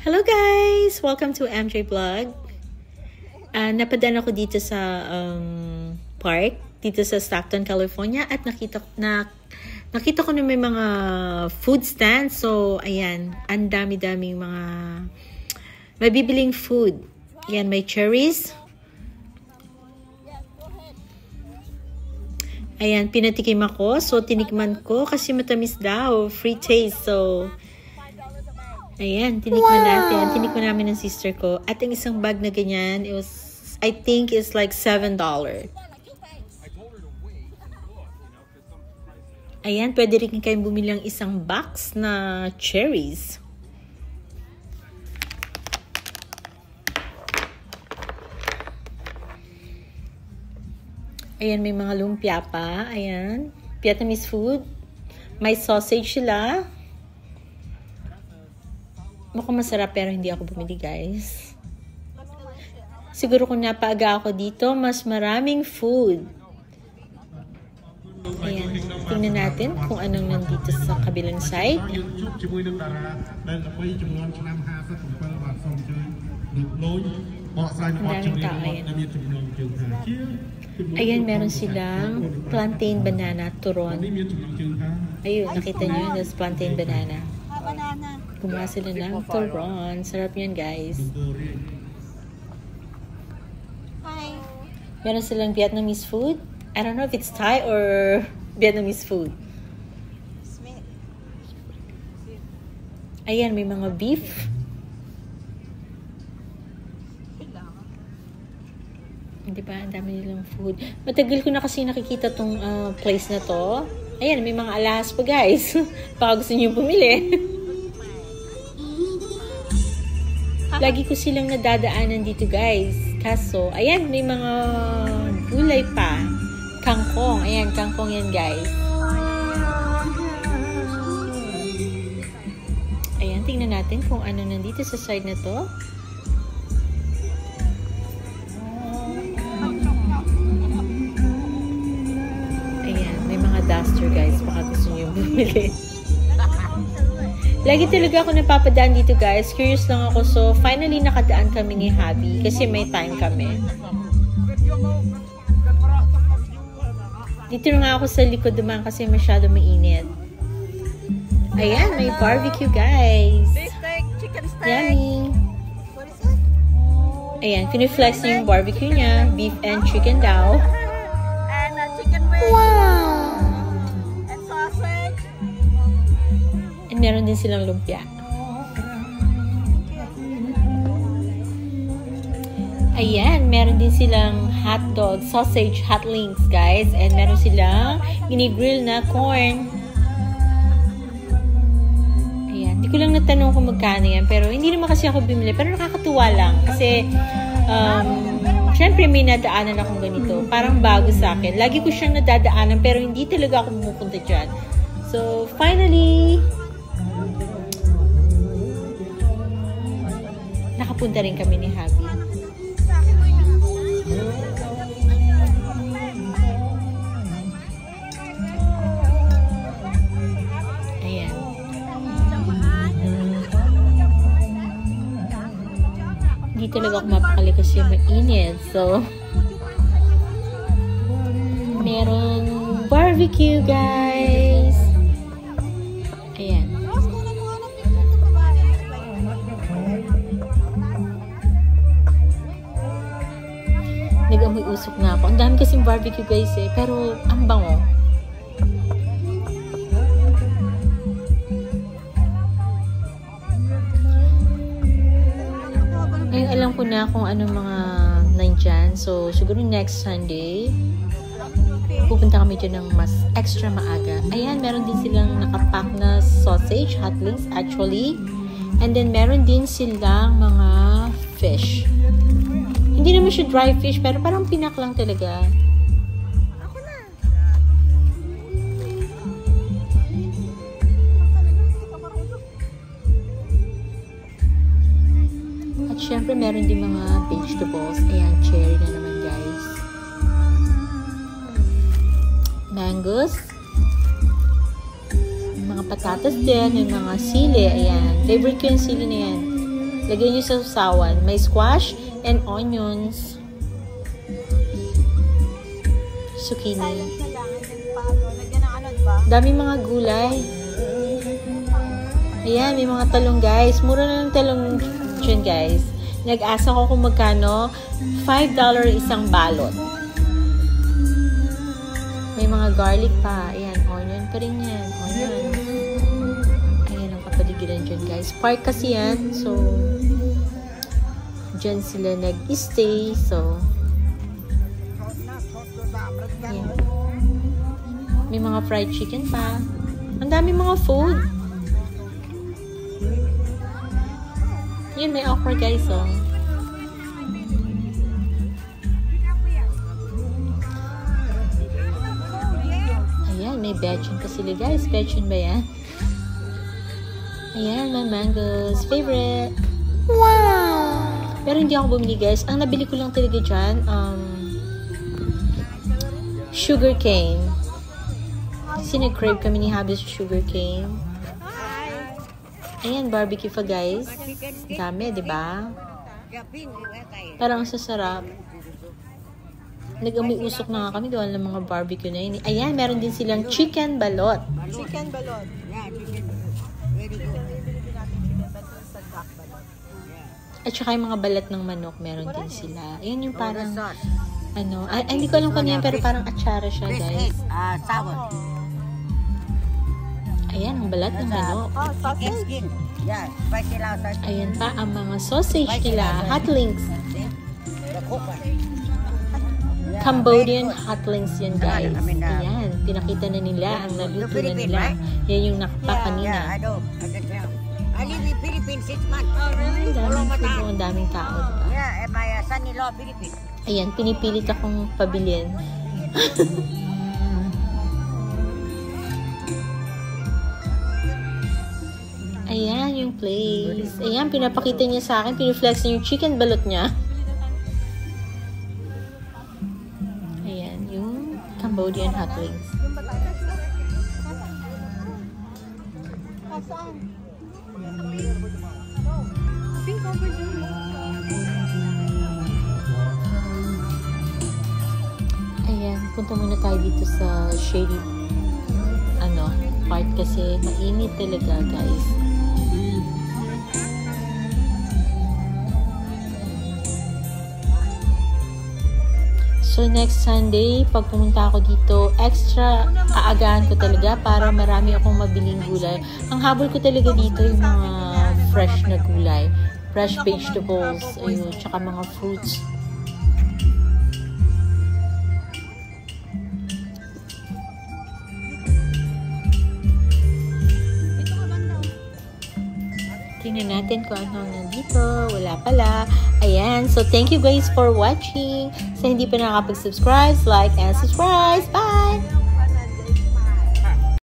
Hello guys! Welcome to MJ Vlog. Napadaan ako dito sa park, dito sa Stockton, California at nakita ko na may mga food stands. So, ayan, ang dami-daming mga mabibiling food. Ayan, may cherries. Ayan, pinatikim ako. So, tinikman ko kasi matamis daw. Free taste. So, ayan, tinikman natin. Tinikman namin ng sister ko. At ang isang bag na ganyan, it was, I think it's like $7. Ayan, pwede rin kayong bumili ng isang box na cherries. Ayan, may mga lumpia pa. Ayan, Vietnamese food. May sausage sila. Mukhang masarap pero hindi ako bumili, guys. Siguro kung napaaga ako dito, mas maraming food. Ayan, tingnan natin kung anong nandito sa kabilang side. Ang daming tao, ayan. Ayan, meron silang plantain banana turon. Ayun, nakita nyo, that's plantain banana. Gumawa sila ng turon. Sarap yan, guys. Hi. Meron silang Vietnamese food. I don't know if it's Thai or Vietnamese food. Ayan, may mga beef. Di ba? Ang dami nilang food. Matagal ko na kasi nakikita tong place na to. Ayan, may mga alahas pa, guys. Baka gusto niyo bumili. Lagi ko silang nadadaanan dito, guys. Kaso, ayan, may mga gulay pa. Kangkong. Ayan, kangkong yan, guys. Ayan, tingnan natin kung ano nandito sa side na to. Ayan, may mga duster, guys. Baka gusto niyo bumili. Lagi talaga ako napapadaan dito, guys. Curious lang ako. So, finally nakadaan kami ni Habi kasi may time kami. Dito na nga ako sa likod naman kasi masyado mainit. Ayan, may barbecue, guys. Beef steak, chicken steak. Yummy. What is it? Ayan, piniflex niya yung barbecue niya. Beef and chicken daw. And chicken wings. Wow! And sausage. And meron din silang lumpia. Ayan, meron din silang hotdog, sausage, hot links, guys. And meron silang gini-grill na corn. Ayan, hindi ko lang natanong kung magkano yan. Pero hindi naman kasi ako bumili. Pero nakakatuwa lang. Kasi, syempre may nadaanan akong ganito. Parang bago sa akin. Lagi ko siyang nadadaanan pero hindi talaga ako pumupunta dyan. So, finally, nakapunta rin kami ni Habi. Ayan. Hindi talaga ako mapakali kasi mainit. So, meron barbecue, guys. Ayan. Nag-amoy usok na ako. Ang dami kasing barbecue, guys, eh. Pero, ang bango. Ngayon, alam ko na kung ano mga nandyan. So, siguro next Sunday, pupunta kami dyan ng mas extra maaga. Ayan, meron din silang nakapack na sausage, hot links, actually. And then, meron din silang mga fish. Hindi naman siya dry fish, pero parang pinak lang talaga. Ako na. At syempre, meron din mga vegetables. Ayan, cherry na naman, guys. Mangoes. Mga patatas din, yung mga sili. Ayan, favorite ko yung sili na yan. Lagyan nyo sa sausawan. May squash and onions. Zucchini. Lagyan ng ano, diba? Dami mga gulay. Ayan, may mga talong guys. Mura na ng talong dyan guys. Nag-asa ko kung magkano. $5 isang balot. May mga garlic pa. Ayan, onion pa rin yan. Onion. Ayan ang kapaligiran dyan guys. Park kasi yan. So, dyan sila nag-stay. So, ayan. May mga fried chicken pa. Ang dami mga food. Yun, may okra guys, oh. Ayan, may bechin pa sila guys. Bechin ba yan? Ayan, may mangoes. Favorite. Wow! Pero hindi ako bumili guys. Ang nabili ko lang talaga dyan, sugar cane. Kasi nag-crave kami ni Habi sa sugar cane. Ayan, barbecue pa guys. Dami, di ba? Parang sasarap. Nag-amoy usok na nga kami doon ng mga barbecue na yun. Ayan, meron din silang chicken balot. Chicken balot. At saka yung mga balat ng manok, meron din sila. Ayan yung parang, ano, hindi ko alam kung yan, pero parang atsara siya guys. Ayan, ang balat ng manok. Oh, sausage. Ayan pa, ang mga sausage nila. Hot links. Cambodian hot links yan guys. Ayan, pinakita na nila ang naluto na nila. Yan yung nakapak kanina. I live in Philippines 6 months. Oh, really? Ang daming tao, diba? Yeah, and my son-in-law Philippines. Ayan, pinipilit akong pabilin. Ayan, yung place. Ayan, pinapakita niya sa akin. Piniflex niya yung chicken balot niya. Ayan, yung Cambodian hot wings. Saan? Ayan, punta muna tayo dito sa shady part kasi mainit talaga guys. So next Sunday, pag pumunta ako dito, extra aagahan ko talaga para marami akong mabiling gulay. Ang habol ko talaga dito yung mga fresh na gulay, fresh vegetables, ayun, tsaka mga fruits. Tingnan natin kung ano nandito. Wala pala. Ayan. So, thank you guys for watching. Sa hindi pa nakakapag-subscribe, like and subscribe. Bye!